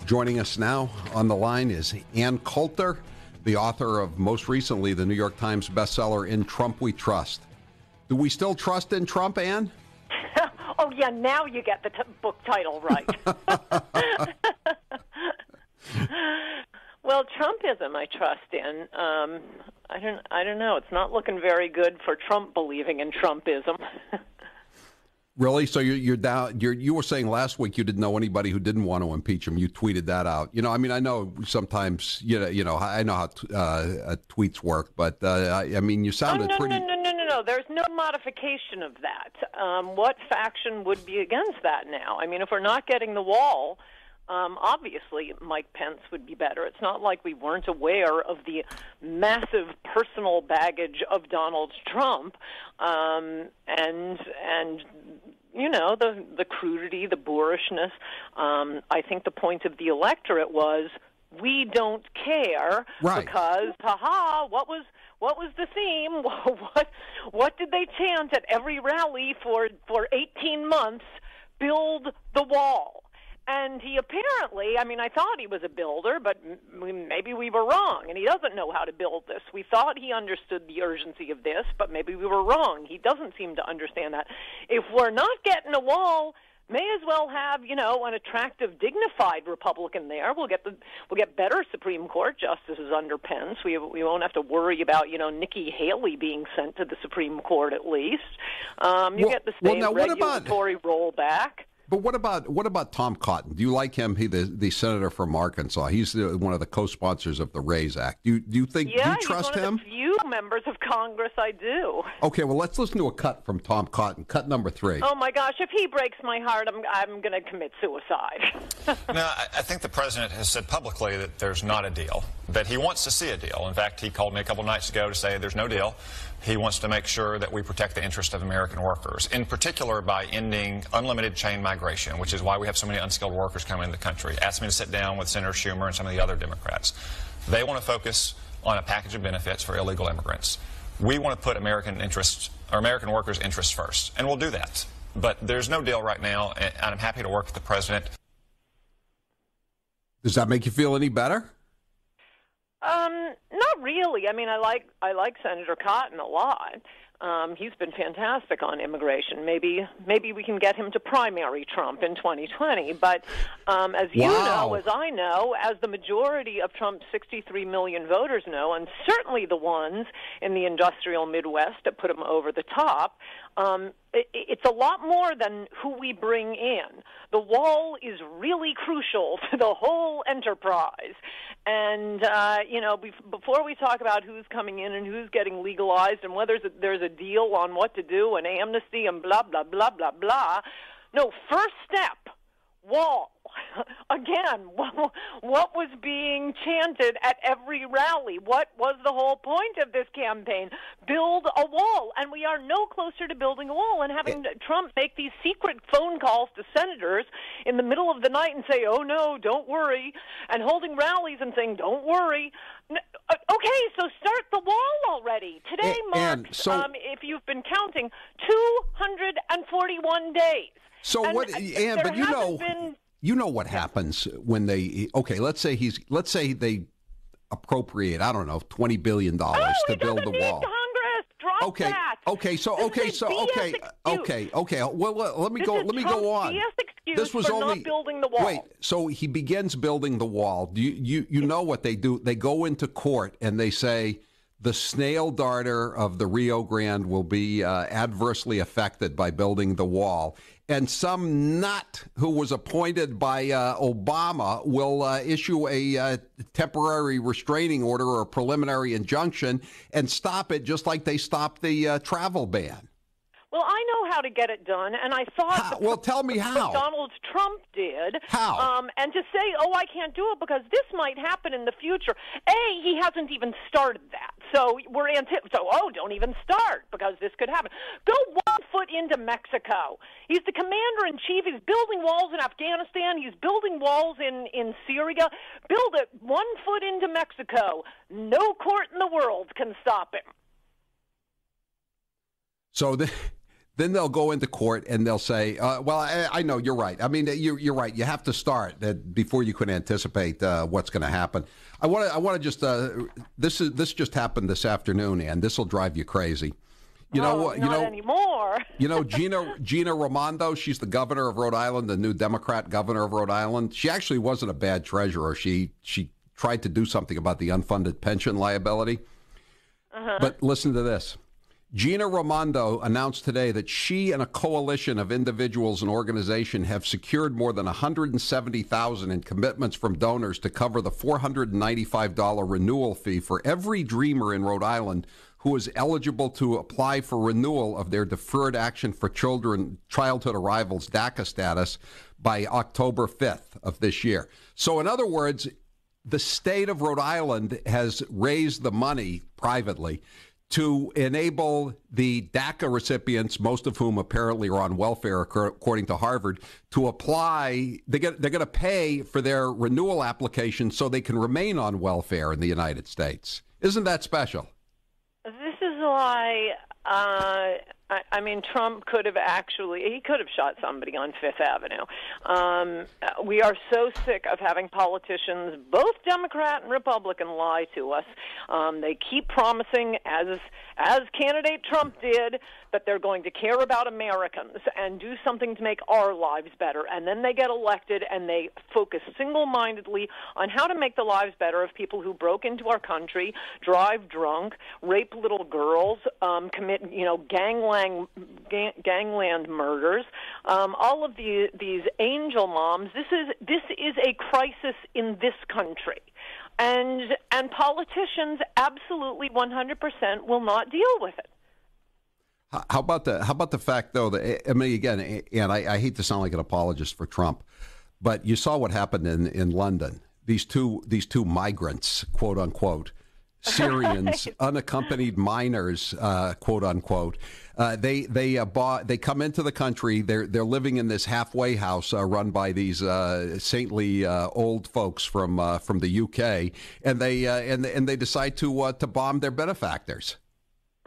Joining us now on the line is Ann Coulter, the author of most recently the New York Times bestseller, In Trump We Trust. Do we still trust in Trump, Ann? Oh, yeah, now you get the book title right. Well, Trumpism I trust in. I don't know. It's not looking very good for Trump believing in Trumpism. Really? So you're down? You were saying last week you didn't know anybody who didn't want to impeach him. You tweeted that out. I know sometimes I know how tweets work, but you sounded pretty. No. There's no modification of that. What faction would be against that now? I mean, if we're not getting the wall, obviously Mike Pence would be better. It's not like we weren't aware of the massive personal baggage of Donald Trump, and the crudity, the boorishness. I think the point of the electorate was we don't care, right? Because what was the theme? What did they chant at every rally for 18 months? Build the wall. And he apparently, I thought he was a builder, but maybe we were wrong, and he doesn't know how to build this. We thought he understood the urgency of this, but maybe we were wrong. He doesn't seem to understand that. If we're not getting a wall, may as well have, an attractive, dignified Republican there. We'll get better Supreme Court justices under Pence. We won't have to worry about, Nikki Haley being sent to the Supreme Court at least. Get the same regulatory rollback. But what about Tom Cotton? Do you like him? He the senator from Arkansas. He's one of the co-sponsors of the RAISE Act. Do you think? Yeah, do you trust he's one him? Of the few members of Congress I do. Okay, well let's listen to a cut from Tom Cotton. Cut number 3. Oh my gosh! If he breaks my heart, I'm going to commit suicide. No, I think the president has said publicly that there's not a deal, that he wants to see a deal. In fact, he called me a couple nights ago to say there's no deal. He wants to make sure that we protect the interest of American workers, in particular by ending unlimited chain migration, which is why we have so many unskilled workers coming into the country. Asked me to sit down with Senator Schumer and some of the other Democrats. They want to focus on a package of benefits for illegal immigrants. We want to put American workers' interests first, and we'll do that. But there's no deal right now, and I'm happy to work with the president. Does that make you feel any better? Not really. I like Senator Cotton a lot. He's been fantastic on immigration. Maybe we can get him to primary Trump in 2020. But as you know, as I know, as the majority of Trump's 63 million voters know, and certainly the ones in the industrial Midwest that put him over the top, it's a lot more than who we bring in. The wall is really crucial to the whole enterprise. And, before we talk about who's coming in and who's getting legalized and whether there's a deal on what to do and amnesty and blah, blah, blah, blah, blah, no, first step, wall. Again, what was being chanted at every rally? What was the whole point of this campaign? Build a wall. And we are no closer to building a wall. And having Trump make these secret phone calls to senators in the middle of the night and say, oh, no, don't worry, and holding rallies and saying, don't worry. Okay, so start the wall already. Today marks, if you've been counting, 241 days. So and what, Ann, but you know what happens when let's say they appropriate, I don't know, $20 billion to build the wall. Congress, drop that. Okay. Well, let me go on. This was only not building the wall. Wait, so he begins building the wall. You know what they do? They go into court and they say the snail darter of the Rio Grande will be adversely affected by building the wall. And some nut who was appointed by Obama will issue a temporary restraining order or a preliminary injunction and stop it just like they stopped the travel ban. Well, I know how to get it done, and I thought tell me how. Donald Trump did. How? And to say, I can't do it because this might happen in the future. He hasn't even started that. So don't even start because this could happen. Go 1 foot into Mexico. He's the commander-in-chief. He's building walls in Afghanistan. He's building walls in Syria. Build it 1 foot into Mexico. No court in the world can stop him. So Then they'll go into court and they'll say, well, I know you're right. I mean, you're right. You have to start that before you can anticipate what's going to happen. I want to just this just happened this afternoon, and this will drive you crazy. Not anymore. Gina Raimondo, she's the governor of Rhode Island, the new Democrat governor of Rhode Island. She actually wasn't a bad treasurer. She tried to do something about the unfunded pension liability. But listen to this. Gina Raimondo announced today that she and a coalition of individuals and organizations have secured more than $170,000 in commitments from donors to cover the $495 renewal fee for every dreamer in Rhode Island who is eligible to apply for renewal of their Deferred Action for Childhood Arrivals DACA status by October 5th of this year. So in other words, the state of Rhode Island has raised the money privately to enable the DACA recipients, most of whom apparently are on welfare, according to Harvard, to apply. They're going to pay for their renewal application so they can remain on welfare in the United States. Isn't that special? This is why, I mean, Trump could have shot somebody on Fifth Avenue. We are so sick of having politicians, both Democrat and Republican, lie to us. They keep promising, as candidate Trump did, that they're going to care about Americans and do something to make our lives better. And then they get elected and they focus single-mindedly on how to make the lives better of people who broke into our country, drive drunk, rape little girls, commit, gangland murders, all of these angel moms. This is a crisis in this country. And politicians absolutely 100% will not deal with it. How about the fact, though, that, I mean, again, and I hate to sound like an apologist for Trump, but you saw what happened in London. These two migrants, quote unquote, Syrians, unaccompanied minors, quote unquote. They come into the country. They're living in this halfway house run by these saintly old folks from the UK, and they decide to bomb their benefactors.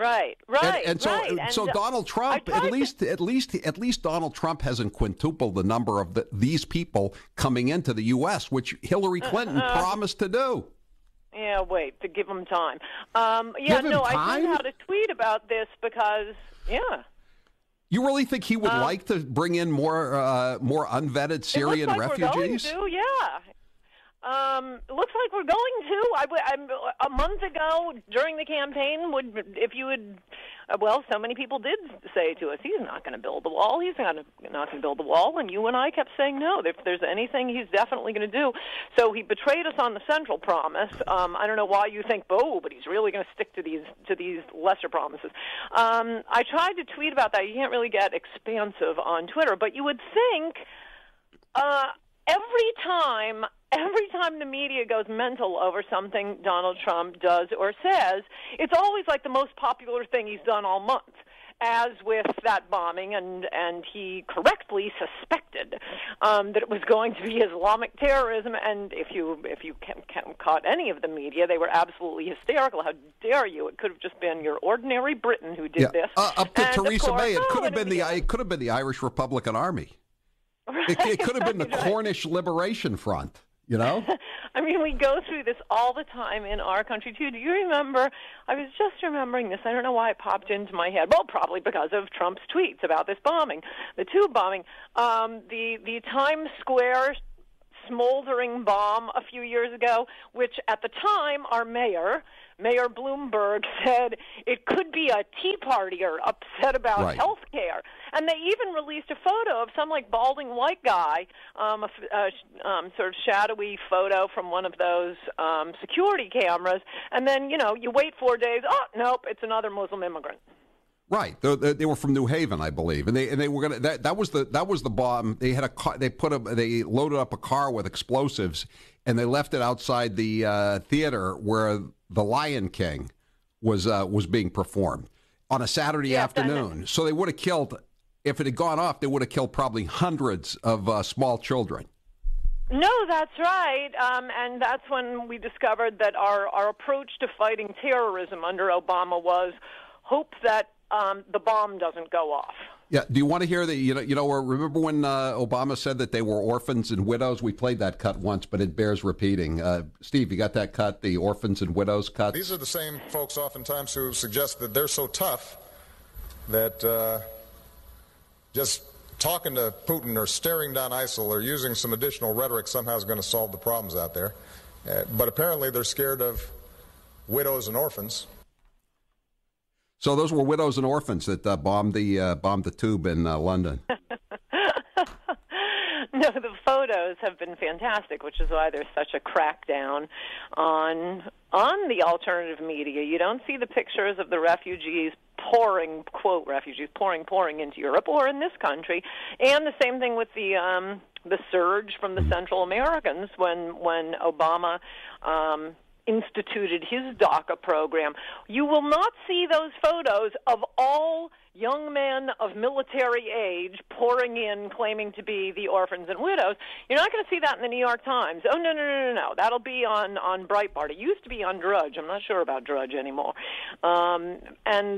Right. So Donald Trump, at least Donald Trump hasn't quintupled the number of these people coming into the U.S., which Hillary Clinton promised to do. Yeah, wait, to give him time. I learned how to tweet about this because, You really think he would like to bring in more unvetted Syrian refugees? We're going to, yeah. It looks like we're going to. A month ago during the campaign, so many people did say to us, he's not going to build the wall. He's not going to build the wall. And you and I kept saying, no, if there's anything he's definitely going to do. So he betrayed us on the central promise. I don't know why you think, but he's really going to stick to these lesser promises. I tried to tweet about that. You can't really get expansive on Twitter, but you would think every time the media goes mental over something Donald Trump does or says, it's always like the most popular thing he's done all month, as with that bombing, and he correctly suspected that it was going to be Islamic terrorism. And if you caught any of the media, they were absolutely hysterical. How dare you? It could have just been your ordinary Briton who did this. Up to Theresa May, it could have been the Irish Republican Army. Right, it could have been the Cornish Liberation Front. I mean, we go through this all the time in our country, too. Do you remember? I was just remembering this. I don't know why it popped into my head. Well, probably because of Trump's tweets about this bombing, the tube bombing. The Times Square smoldering bomb a few years ago, which at the time our Mayor Bloomberg said it could be a Tea Partier upset about health care. And they even released a photo of some balding white guy, sort of shadowy photo from one of those security cameras. And then, you wait 4 days. Oh, nope, it's another Muslim immigrant. Right, they were from New Haven, I believe, and they were gonna. That was the bomb. They had a car. They loaded up a car with explosives, and they left it outside the theater where The Lion King was being performed on a Saturday afternoon. So they would have killed. If it had gone off, they would have killed probably hundreds of small children. No, that's right, and that's when we discovered that our approach to fighting terrorism under Obama was hope that the bomb doesn't go off. Yeah. Do you want to hear the, remember when Obama said that they were orphans and widows? We played that cut once, but it bears repeating. Steve, you got that cut, the orphans and widows cut? These are the same folks oftentimes who suggest that they're so tough that just talking to Putin or staring down ISIL or using some additional rhetoric somehow is going to solve the problems out there. But apparently they're scared of widows and orphans. So those were widows and orphans that bombed the tube in London. No, the photos have been fantastic, which is why there's such a crackdown on the alternative media. You don't see the pictures of the refugees pouring, quote, refugees pouring into Europe or in this country, and the same thing with the surge from the Central Americans when Obama instituted his DACA program. You will not see those photos of all young men of military age pouring in claiming to be the orphans and widows. You're not going to see that in the New York Times. Oh, no. That'll be on Breitbart. It used to be on Drudge. I'm not sure about Drudge anymore. And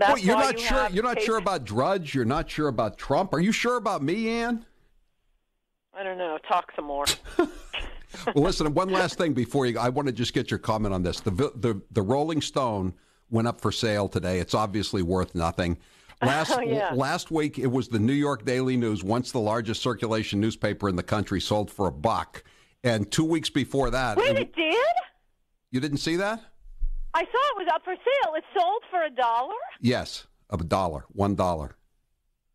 that's Wait, you're not sure about Drudge? You're not sure about Trump? Are you sure about me, Ann? I don't know. Talk some more. Well, listen, one last thing before I want to just get your comment on this. The Rolling Stone went up for sale today. It's obviously worth nothing. Last week, it was the New York Daily News, once the largest circulation newspaper in the country, sold for $1. And 2 weeks before that... Wait, it did? You didn't see that? I saw it was up for sale. It sold for $1? Yes, $1, $1.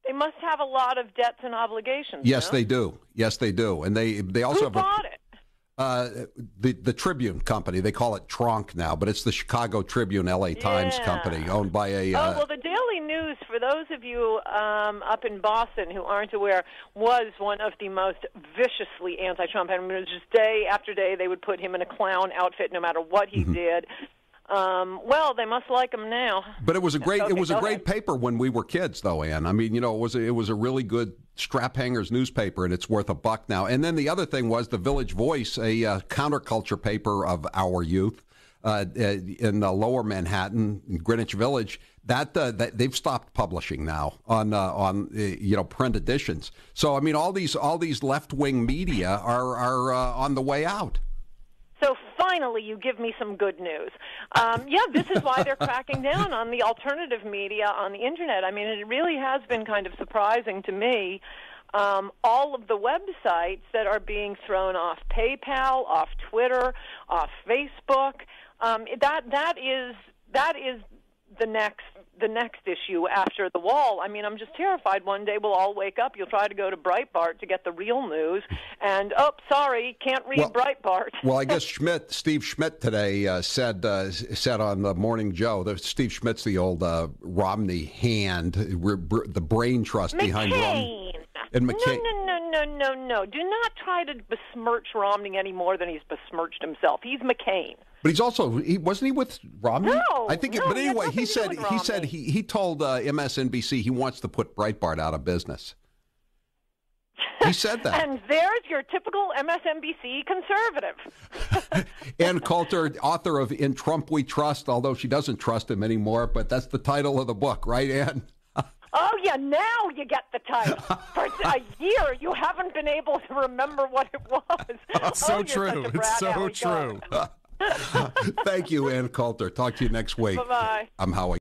They must have a lot of debts and obligations. Yes, no? they do. Yes, they do. And they also Who bought it? The Tribune company. They call it Tronc now, but it's the Chicago Tribune LA Times company, owned by a... well, the Daily News, for those of you up in Boston who aren't aware, was one of the most viciously anti-Trump. I mean, it was just day after day they would put him in a clown outfit no matter what he did. Well, they must like him now. But it was a great paper when we were kids, though, Ann. I mean, it was a really good strap hangers newspaper, and it's worth $1 now. And then the other thing was the Village Voice, a counterculture paper of our youth in Lower Manhattan, Greenwich Village. That they've stopped publishing now on print editions. So I mean, all these left wing media are on the way out. So finally, you give me some good news. This is why they're cracking down on the alternative media on the Internet. I mean, it really has been kind of surprising to me, all of the websites that are being thrown off PayPal, off Twitter, off Facebook. That is the next issue after the wall. I mean, I'm just terrified one day we'll all wake up, you'll try to go to Breitbart to get the real news, and, sorry, can't read Breitbart. Well, I guess Steve Schmidt today said on the Morning Joe, that Steve Schmidt's the old Romney hand, the brain trust behind Romney. And McCain. No. Do not try to besmirch Romney any more than he's besmirched himself. He's McCain. But he's also wasn't he with Romney? No, I think. No, but anyway, he said he he told MSNBC he wants to put Breitbart out of business. He said that. And there's your typical MSNBC conservative. Ann Coulter, author of In Trump We Trust, although she doesn't trust him anymore, but that's the title of the book, right, Ann? Oh, yeah, now you get the title. For a year, you haven't been able to remember what it was. It's so true. It's so true. Thank you, Ann Coulter. Talk to you next week. Bye-bye. I'm Howie.